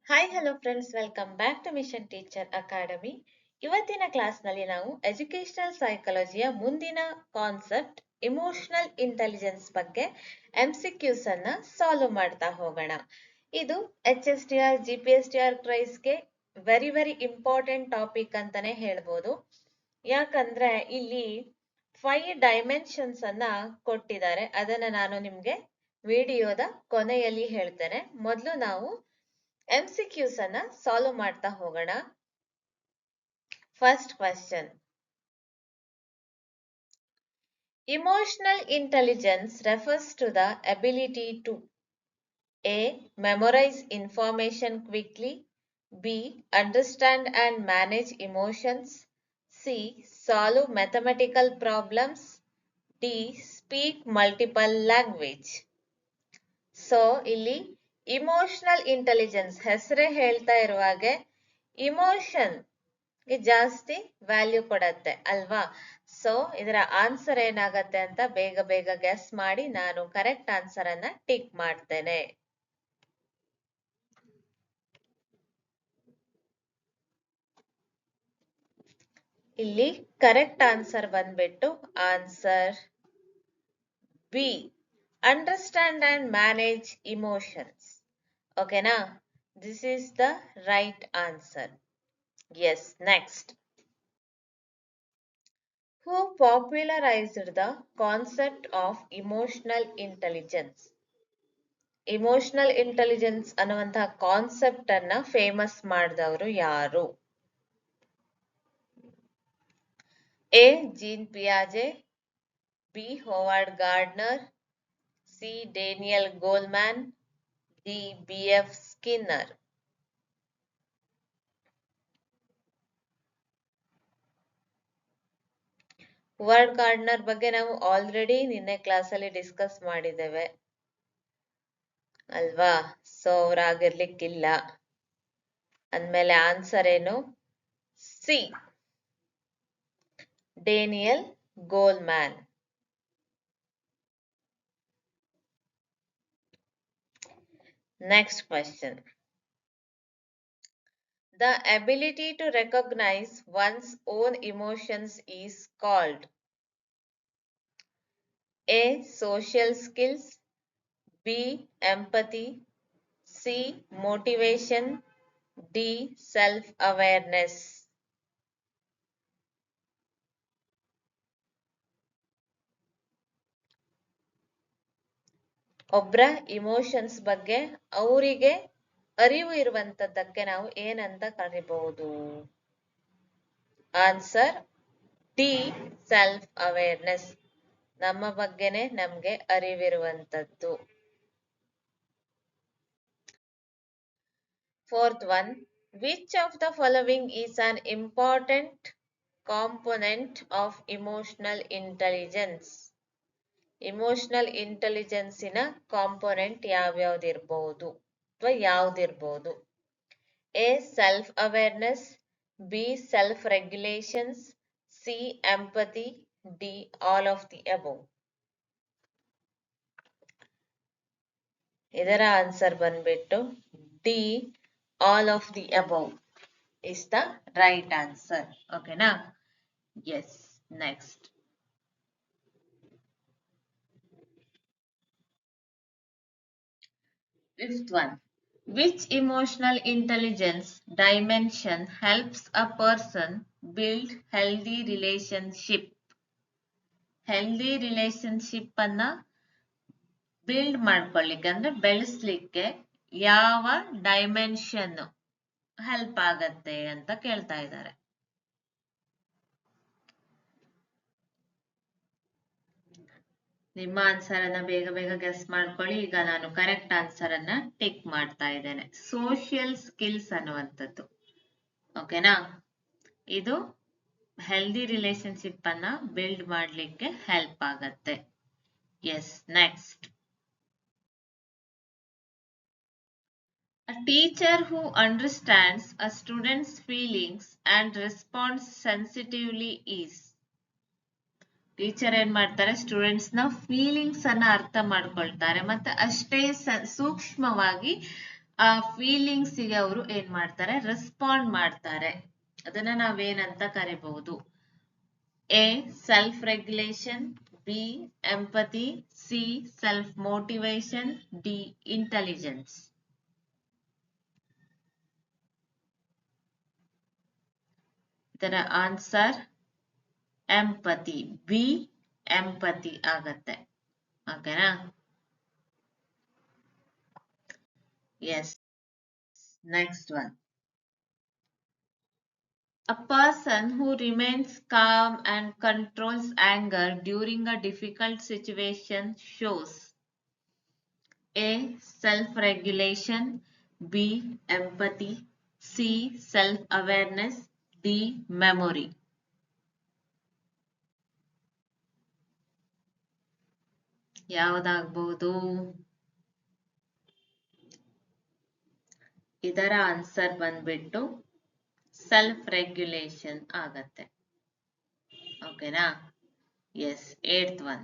Hi hello friends, welcome back to mission teacher academy. ಇವತ್ತಿನ ಕ್ಲಾಸ್ನಲ್ಲಿ ನಾವು ಎಜುಕೇಶನಲ್ ಸೈಕಾಲಜಿಯ ಮುಂದಿನ ಕಾನ್ಸೆಪ್ಟ್ ಇಮೋಷನಲ್ ಇಂಟೆಲಿಜೆನ್ಸ್ ಬಗ್ಗೆ MCQs ಅನ್ನ ಸಾಲ್ವ್ ಮಾಡ್ತಾ ಹೋಗೋಣ. ಇದು HSTR GPSTR ಕ್ರೈಸ್ಗೆ ವೆರಿ ಇಂಪಾರ್ಟೆಂಟ್ ಟಾಪಿಕ್ ಅಂತಾನೆ ಹೇಳ್ಬೋದು. ಯಾಕಂದ್ರೆ ಇಲ್ಲಿ 5 ಡೈಮೆನ್ಷನ್ಸ್ ಅನ್ನ ಕೊಟ್ಟಿದ್ದಾರೆ. ಅದನ್ನ ನಾನು ನಿಮ್ಗೆ ವಿಡಿಯೋದ ಕೊನೆಯಲ್ಲಿ ಹೇಳ್ತೇನೆ. ಮೊದಲು ನಾವು MCQs ಅನ್ನ ಸಾಲ್ವ್ ಮಾಡ್ತಾ ಹೋಗೋಣ. First question. Emotional intelligence refers to the ability to A. Memorize information quickly, B. Understand and manage emotions, C. Solve mathematical problems, D. Speak multiple language. So ಇಲ್ಲಿ ಇಮೋಷನಲ್ ಇಂಟೆಲಿಜೆನ್ಸ್ ಹೆಸರೇ ಹೇಳ್ತಾ ಇರುವಾಗೆ emotion ಜಾಸ್ತಿ value ಕೊಡತ್ತೆ ಅಲ್ವಾ. So ಇದರ answer ಏನಾಗತ್ತೆ ಅಂತ ಬೇಗ ಗೆಸ್ ಮಾಡಿ ನಾನು ಕರೆಕ್ಟ್ ಆನ್ಸರ್ ಅನ್ನ ಟಿಕ್ ಮಾಡ್ತೇನೆ. ಇಲ್ಲಿ ಕರೆಕ್ಟ್ ಆನ್ಸರ್ ಬಂದ್ಬಿಟ್ಟು answer B, understand and manage emotions. ಓಕೆನಾ, this is the right answer. Yes, next. Who popularized the concept of emotional intelligence? Emotional intelligence ಅನ್ನುವಂತಹ ಕಾನ್ಸೆಪ್ಟ್ ಅನ್ನ ಫೇಮಸ್ ಮಾಡಿದವರು ಯಾರು? A. Jean Piaget, B. Howard Gardner, C. Daniel Goleman, D. B.F. Skinner. Howard Gardner ಬಗ್ಗೆ ನಾವು already ನಿನ್ನೆ ಕ್ಲಾಸಲ್ಲಿ discuss ಮಾಡಿದ್ದೇವೆ ಅಲ್ವಾ. ಸೊ ಅವ್ರಾಗಿರ್ಲಿಕ್ಕಿಲ್ಲ. ಅಂದ್ಮೇಲೆ ಆನ್ಸರ್ ಏನು? C, Daniel Goleman. Next question. The ability to recognize one's own emotions is called A. Social skills, B. Empathy, C. Motivation, D. Self-awareness. ಒಬ್ರ ಇಮೋಷನ್ಸ್ ಬಗ್ಗೆ ಅವರಿಗೆ ಅರಿವು ಇರುವಂತದ್ದಕ್ಕೆ ನಾವು ಏನಂತ ಕರಿಬಹುದು? Answer D, self awareness. ನಮ್ಮ ಬಗ್ಗೆನೆ ನಮ್ಗೆ ಅರಿವಿರುವಂತದ್ದು. Fourth one, which of the following is an important component of emotional intelligence? Emotional ಇಂಟೆಲಿಜೆನ್ಸಿನ ಕಾಂಪೊನೆಂಟ್ ಯಾವ್ಯಾವ್ದಿರ್ಬೋದು ಅಥವಾ ಯಾವ್ದಿರ್ಬೋದು? A. Self awareness, B. Self regulations, C. Empathy, D. All of the above. ಇದರ answer ಬಂದ್ಬಿಟ್ಟು D, all of the above is the right answer. Okay na? Yes, next. Fifth one. Which emotional intelligence dimension helps a person build healthy relationship? Healthy relationship ಅನ್ನ build ಮಾಡ್ಕೊಳ್ಳಿಕ್ಕೆ ಅಂದ್ರೆ ಬೆಳೆಸ್ಲಿಕ್ಕೆ ಯಾವ dimension help ಆಗತ್ತೆ ಅಂತ ಕೇಳ್ತಾ ಇದ್ದಾರೆ. ನಿಮ್ಮ ಆನ್ಸರ್ ಅನ್ನ ಬೇಗ ಗೆಸ್ ಮಾಡ್ಕೊಳ್ಳಿ. ಈಗ ನಾನು ಕರೆಕ್ಟ್ ಆನ್ಸರ್ ಅನ್ನ ಟಿಕ್ ಮಾಡ್ತಾ ಇದ್ದೇನೆ. ಸೋಷಿಯಲ್ ಸ್ಕಿಲ್ಸ್ ಅನ್ನುವಂಥದ್ದು. ಓಕೆನಾ, ಇದು ಹೆಲ್ದಿ ರಿಲೇಶನ್ಶಿಪ್ ಅನ್ನ ಬಿಲ್ಡ್ ಮಾಡ್ಲಿಕ್ಕೆ ಹೆಲ್ಪ್ ಆಗತ್ತೆ. Yes, next. A teacher who understands a student's feelings and responds sensitively is. Teacher ಏನ್ ಮಾಡ್ತಾರೆ? ಸ್ಟೂಡೆಂಟ್ಸ್ ನ ಫೀಲಿಂಗ್ಸ್ ಅನ್ನ ಅರ್ಥ ಮಾಡ್ಕೊಳ್ತಾರೆ ಮತ್ತೆ ಅಷ್ಟೇ ಸೂಕ್ಷ್ಮವಾಗಿ ಆ ಫೀಲಿಂಗ್ಸಿಗೆ ಅವರು ಏನ್ ಮಾಡ್ತಾರೆ, ರೆಸ್ಪಾಂಡ್ ಮಾಡ್ತಾರೆ. ಅದನ್ನ ನಾವೇನಂತ ಕರಿಬಹುದು? A self regulation, B empathy, C self motivation, D intelligence. ಇದರ ಆನ್ಸರ್ ಎಂಪತಿ, ಬಿ ಎಂಪತಿ ಆಗತ್ತೆ. ಓಕೆನಾ? Yes. Next one. A person who remains calm and controls anger during a difficult situation shows A self-regulation, B empathy, C self-awareness, D memory. ಯಾವುದಾಗಬಹುದು? ಇದರ answer ಬಂದ್ಬಿಟ್ಟು self regulation ಆಗತ್ತೆ. ಓಕೆನಾ? S. 8th one.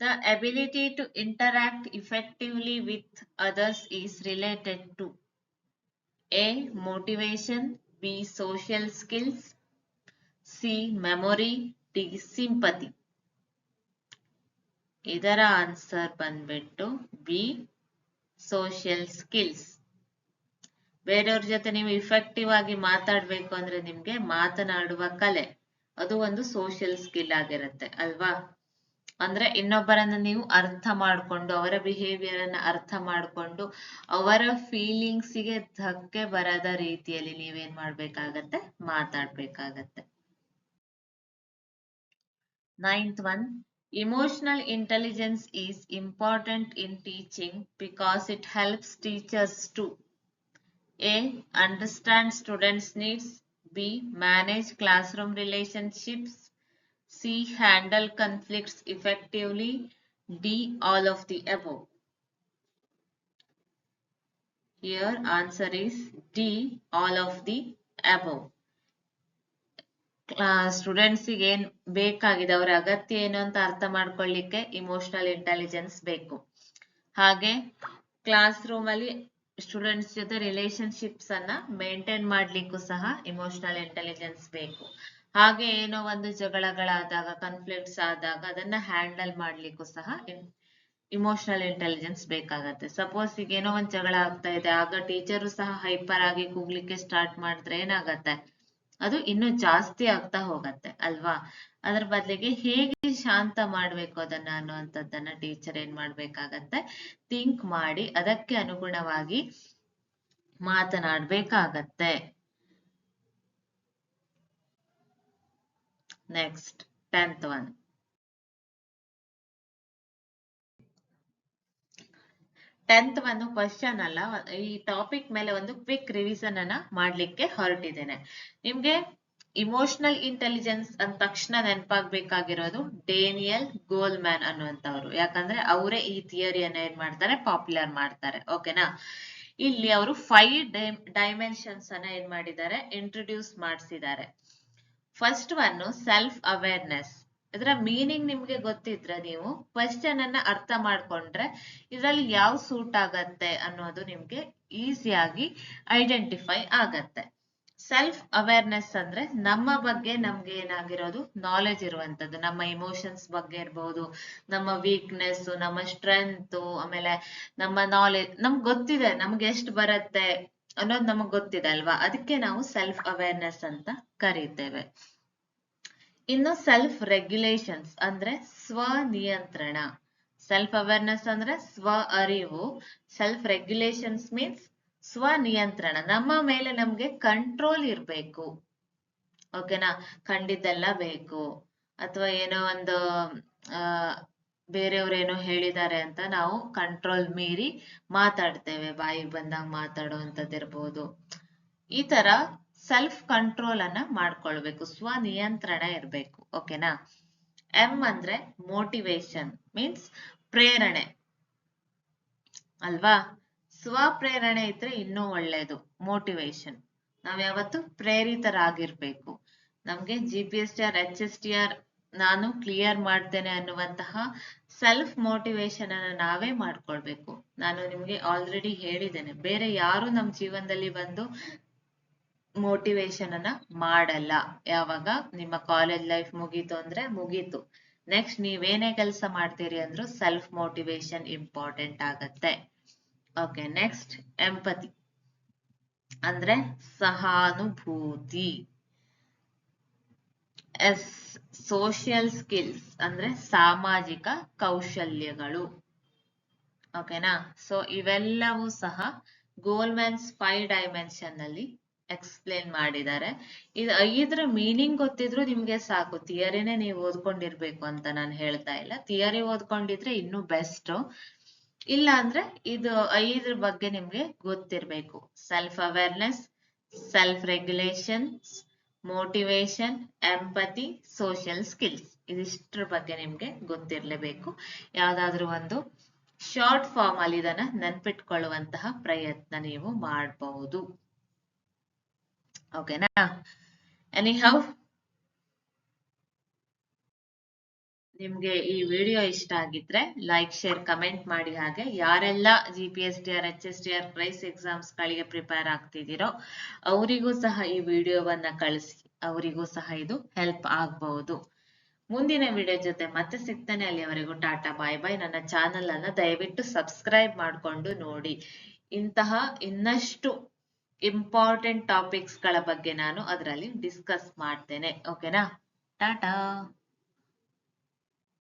The ability to interact effectively with others is related to A motivation, B social skills, C memory, D sympathy. ಇದರ answer ಬಂದ್ಬಿಟ್ಟು B social skills. ಬೇರೆಯವ್ರ ಜೊತೆ ನೀವು effective ಆಗಿ ಮಾತಾಡ್ಬೇಕು ಅಂದ್ರೆ ನಿಮ್ಗೆ ಮಾತನಾಡುವ ಕಲೆ, ಅದು ಒಂದು ಸೋಷಿಯಲ್ ಸ್ಕಿಲ್ ಆಗಿರುತ್ತೆ ಅಲ್ವಾ? ಅಂದ್ರೆ ಇನ್ನೊಬ್ಬರನ್ನ ನೀವು ಅರ್ಥ ಮಾಡ್ಕೊಂಡು, ಅವರ ಬಿಹೇವಿಯರ್ ಅನ್ನ ಅರ್ಥ ಮಾಡ್ಕೊಂಡು, ಅವರ ಫೀಲಿಂಗ್ಸಿಗೆ ಧಕ್ಕೆ ಬರದ ರೀತಿಯಲ್ಲಿ ನೀವೇನ್ ಮಾಡ್ಬೇಕಾಗತ್ತೆ, ಮಾತಾಡ್ಬೇಕಾಗತ್ತೆ. 9th one. Emotional intelligence is important in teaching because it helps teachers to A. Understand students' needs, B. Manage classroom relationships, C. Handle conflicts effectively, D. All of the above. Here answer is D. All of the above. ಸ್ಟೂಡೆಂಟ್ಸಿಗೆ ಏನ್ ಬೇಕಾಗಿದೆ, ಅವರ ಅಗತ್ಯ ಏನು ಅಂತ ಅರ್ಥ ಮಾಡ್ಕೊಳ್ಳಿಕ್ಕೆ emotional intelligence ಬೇಕು. ಹಾಗೆ ಕ್ಲಾಸ್ ರೂಮ್ ಅಲ್ಲಿ ಸ್ಟೂಡೆಂಟ್ಸ್ ಜೊತೆ ರಿಲೇಶನ್ಶಿಪ್ಸ್ ಅನ್ನ ಮೇಂಟೈನ್ ಮಾಡ್ಲಿಕ್ಕೂ ಸಹ ಇಮೋಷನಲ್ ಇಂಟೆಲಿಜೆನ್ಸ್ ಬೇಕು. ಹಾಗೆ ಏನೋ ಒಂದು ಜಗಳಗಳಾದಾಗ, ಕಾನ್ಫ್ಲಿಕ್ಟ್ಸ್ ಆದಾಗ ಅದನ್ನ ಹ್ಯಾಂಡಲ್ ಮಾಡ್ಲಿಕ್ಕೂ ಸಹ ಇಮೋಷನಲ್ ಇಂಟೆಲಿಜೆನ್ಸ್ ಬೇಕಾಗತ್ತೆ. ಸಪೋಸ್ ಈಗ ಏನೋ ಒಂದ್ ಜಗಳ ಆಗ್ತಾ ಇದೆ, ಆಗ ಟೀಚರು ಸಹ ಹೈಪರ್ ಆಗಿ ಕೂಗ್ಲಿಕ್ಕೆ ಸ್ಟಾರ್ಟ್ ಮಾಡಿದ್ರೆ ಏನಾಗತ್ತೆ, ಅದು ಇನ್ನೂ ಜಾಸ್ತಿ ಆಗ್ತಾ ಹೋಗತ್ತೆ ಅಲ್ವಾ? ಅದ್ರ ಬದಲಿಗೆ ಹೇಗೆ ಶಾಂತ ಮಾಡ್ಬೇಕು ಅದನ್ನ ಅನ್ನುವಂಥದ್ದನ್ನ ಟೀಚರ್ ಏನ್ ಮಾಡ್ಬೇಕಾಗತ್ತೆ, ಥಿಂಕ್ ಮಾಡಿ ಅದಕ್ಕೆ ಅನುಗುಣವಾಗಿ ಮಾತನಾಡ್ಬೇಕಾಗತ್ತೆ. Next 10th one. ಟೆಂತ್ ಒಂದು ಕ್ವಶನ್ ಅಲ್ಲ, ಈ ಟಾಪಿಕ್ ಮೇಲೆ ಒಂದು ಕ್ವಿಕ್ ರಿವಿಷನ್ ಅನ್ನ ಮಾಡ್ಲಿಕ್ಕೆ ಹೊರಟಿದ್ದೇನೆ. ನಿಮ್ಗೆ ಇಮೋಷನಲ್ ಇಂಟೆಲಿಜೆನ್ಸ್ ಅಂದ ತಕ್ಷಣ ನೆನಪಾಗ್ಬೇಕಾಗಿರೋದು ಡೇನಿಯಲ್ ಗೋಲ್ಮ್ಯಾನ್ ಅನ್ನುವಂಥವ್ರು. ಯಾಕಂದ್ರೆ ಅವರೇ ಈ ಥಿಯರಿಯನ್ನ ಏನ್ ಮಾಡ್ತಾರೆ, ಪಾಪ್ಯುಲರ್ ಮಾಡ್ತಾರೆ. ಓಕೆನಾ? ಇಲ್ಲಿ ಅವರು 5 ಡೈಮೆನ್ಷನ್ಸ್ ಅನ್ನ ಏನ್ ಮಾಡಿದ್ದಾರೆ, ಇಂಟ್ರೊಡ್ಯೂಸ್ ಮಾಡಿಸಿದ್ದಾರೆ. First one self awareness. ಇದರ ಮೀನಿಂಗ್ ನಿಮ್ಗೆ ಗೊತ್ತಿದ್ರೆ, ನೀವು ಕ್ವೆಶ್ಚನ್ ಅನ್ನ ಅರ್ಥ ಮಾಡ್ಕೊಂಡ್ರೆ ಇದರಲ್ಲಿ ಯಾವ ಸೂಟ್ ಆಗತ್ತೆ ಅನ್ನೋದು ನಿಮ್ಗೆ ಈಸಿಯಾಗಿ ಐಡೆಂಟಿಫೈ ಆಗತ್ತೆ. ಸೆಲ್ಫ್ ಅವೇರ್ನೆಸ್ ಅಂದ್ರೆ ನಮ್ಮ ಬಗ್ಗೆ ನಮ್ಗೆ ಏನಾಗಿರೋದು ನಾಲೆಜ್ ಇರುವಂತದ್ದು, ನಮ್ಮ ಇಮೋಷನ್ಸ್ ಬಗ್ಗೆ ಇರ್ಬೋದು, ನಮ್ಮ ವೀಕ್ನೆಸ್, ನಮ್ಮ ಸ್ಟ್ರೆಂತ್, ಆಮೇಲೆ ನಮ್ಮ ನಾಲೆಜ್ ನಮ್ಗೆ ಗೊತ್ತಿದೆ, ನಮ್ಗೆ ಎಷ್ಟು ಬರುತ್ತೆ ಅನ್ನೋದು ನಮಗ್ ಗೊತ್ತಿದೆ ಅಲ್ವಾ? ಅದಕ್ಕೆ ನಾವು ಸೆಲ್ಫ್ ಅವೇರ್ನೆಸ್ ಅಂತ ಕರೀತೇವೆ. ಇನ್ನು ಸೆಲ್ಫ್ ರೆಗ್ಯುಲೇಷನ್ಸ್ ಅಂದ್ರೆ ಸ್ವನಿಯಂತ್ರಣ. ಸೆಲ್ಫ್ ಅವೇರ್ನೆಸ್ ಅಂದ್ರೆ ಸ್ವ ಅರಿವು, ಸೆಲ್ಫ್ ರೆಗ್ಯುಲೇಷನ್ಸ್ ಮೀನ್ಸ್ ಸ್ವನಿಯಂತ್ರಣ. ನಮ್ಮ ಮೇಲೆ ನಮ್ಗೆ ಕಂಟ್ರೋಲ್ ಇರ್ಬೇಕು. ಓಕೆನಾ? ಖಂಡಿತೆಲ್ಲ ಬೇಕು, ಅಥವಾ ಏನೋ ಒಂದು ಬೇರೆಯವ್ರೇನೋ ಹೇಳಿದ್ದಾರೆ ಅಂತ ನಾವು ಕಂಟ್ರೋಲ್ ಮೀರಿ ಮಾತಾಡ್ತೇವೆ, ಬಾಯಿಗೆ ಬಂದಾಗ ಮಾತಾಡುವಂಥದ್ದಿರ್ಬೋದು. ಈ ತರ ಸೆಲ್ಫ್ ಕಂಟ್ರೋಲ್ ಅನ್ನ ಮಾಡ್ಕೊಳ್ಬೇಕು, ಸ್ವನಿಯಂತ್ರಣ ಇರ್ಬೇಕು. ಓಕೆನಾ? ಎಂ ಅಂದ್ರೆ ಮೋಟಿವೇಶನ್, ಮೀನ್ಸ್ ಪ್ರೇರಣೆ ಅಲ್ವಾ? ಸ್ವಪ್ರೇರಣೆ ಇದ್ರೆ ಇನ್ನೂ ಒಳ್ಳೇದು. ಮೋಟಿವೇಶನ್, ನಾವ್ ಯಾವತ್ತು ಪ್ರೇರಿತರಾಗಿರ್ಬೇಕು. ನಮ್ಗೆ GPSTR HSTR ನಾನು ಕ್ಲಿಯರ್ ಮಾಡ್ತೇನೆ ಅನ್ನುವಂತಹ ಸೆಲ್ಫ್ ಮೋಟಿವೇಶನ್ ಅನ್ನ ನಾವೇ ಮಾಡ್ಕೊಳ್ಬೇಕು. ನಾನು ನಿಮ್ಗೆ ಆಲ್ರೆಡಿ ಹೇಳಿದ್ದೇನೆ, ಬೇರೆ ಯಾರು ನಮ್ಮ ಜೀವನದಲ್ಲಿ ಬಂದು ಮೋಟಿವೇಶನ್ ಅನ್ನ ಮಾಡಲ್ಲ. ಯಾವಾಗ ನಿಮ್ಮ ಕಾಲೇಜ್ ಲೈಫ್ ಮುಗೀತು ಅಂದ್ರೆ ಮುಗೀತು, ನೆಕ್ಸ್ಟ್ ನೀವೇನೇ ಕೆಲಸ ಮಾಡ್ತೀರಿ ಅಂದ್ರೂ ಸೆಲ್ಫ್ ಮೋಟಿವೇಶನ್ ಇಂಪಾರ್ಟೆಂಟ್ ಆಗತ್ತೆ. ಓಕೆ, ನೆಕ್ಸ್ಟ್ ಎಂಪತಿ ಅಂದ್ರೆ ಸಹಾನುಭೂತಿ. ಎಸ್, ಸೋಷಿಯಲ್ ಸ್ಕಿಲ್ಸ್ ಅಂದ್ರೆ ಸಾಮಾಜಿಕ ಕೌಶಲ್ಯಗಳು. ಓಕೆನಾ? ಸೊ ಇವೆಲ್ಲವೂ ಸಹ ಗೋಲ್ಮ್ಯಾನ್ಸ್ 5 ಡೈಮೆನ್ಷನ್ ನಲ್ಲಿ ಎಕ್ಸ್ಪ್ಲೇನ್ ಮಾಡಿದ್ದಾರೆ. ಇದು 5ರ ಮೀನಿಂಗ್ ಗೊತ್ತಿದ್ರು ನಿಮ್ಗೆ ಸಾಕು, ಥಿಯರಿನೇ ನೀವು ಓದ್ಕೊಂಡಿರ್ಬೇಕು ಅಂತ ನಾನು ಹೇಳ್ತಾ ಇಲ್ಲ. ಥಿಯರಿ ಓದ್ಕೊಂಡಿದ್ರೆ ಇನ್ನೂ ಬೆಸ್ಟ್. ಇಲ್ಲ ಅಂದ್ರೆ ಇದು 5 ಬಗ್ಗೆ ನಿಮ್ಗೆ ಗೊತ್ತಿರ್ಬೇಕು. Self awareness, self regulations, motivation, empathy, social skills. ಇದಿಷ್ಟರ ಬಗ್ಗೆ ನಿಮ್ಗೆ ಗೊತ್ತಿರ್ಲೇಬೇಕು. ಯಾವ್ದಾದ್ರು ಒಂದು ಶಾರ್ಟ್ ಫಾರ್ಮ್ ಅಲ್ಲಿ ಇದನ್ನ ನೆನ್ಪಿಟ್ಕೊಳ್ಳುವಂತಹ ಪ್ರಯತ್ನ ನೀವು ಮಾಡಬಹುದು. ಓಕೆನಾ? ಎನಿಹೌ, ನಿಮ್ಗೆ ಈ ವಿಡಿಯೋ ಇಷ್ಟ ಆಗಿದ್ರೆ ಲೈಕ್, ಶೇರ್, ಕಮೆಂಟ್ ಮಾಡಿ. ಹಾಗೆ ಯಾರೆಲ್ಲ GPSTR, HSTR ಪ್ರೈಸ್ ಎಕ್ಸಾಮ್ಸ್ ಗಳಿಗೆ ಪ್ರಿಪೇರ್ ಆಗ್ತಿದ್ದೀರೋ ಅವರಿಗೂ ಸಹ ಈ ವಿಡಿಯೋವನ್ನ ಕಳಿಸಿ, ಅವರಿಗೂ ಸಹ ಇದು ಹೆಲ್ಪ್ ಆಗಬಹುದು. ಮುಂದಿನ ವಿಡಿಯೋ ಜೊತೆ ಮತ್ತೆ ಸಿಗ್ತಾನೆ. ಅಲ್ಲಿಯವರೆಗೂ ಟಾಟಾ, ಬಾಯ್ ಬಾಯ್. ನನ್ನ ಚಾನಲ್ ಅನ್ನ ದಯವಿಟ್ಟು ಸಬ್ಸ್ಕ್ರೈಬ್ ಮಾಡಿಕೊಂಡು ನೋಡಿ. ಇಂತಹ ಇನ್ನಷ್ಟು ಇಂಪಾರ್ಟೆಂಟ್ ಟಾಪಿಕ್ಸ್ ಗಳ ಬಗ್ಗೆ ನಾನು ಅದರಲ್ಲಿ ಡಿಸ್ಕಸ್ ಮಾಡ್ತೇನೆ. ಓಕೆನಾ? ಟಾಟಾ.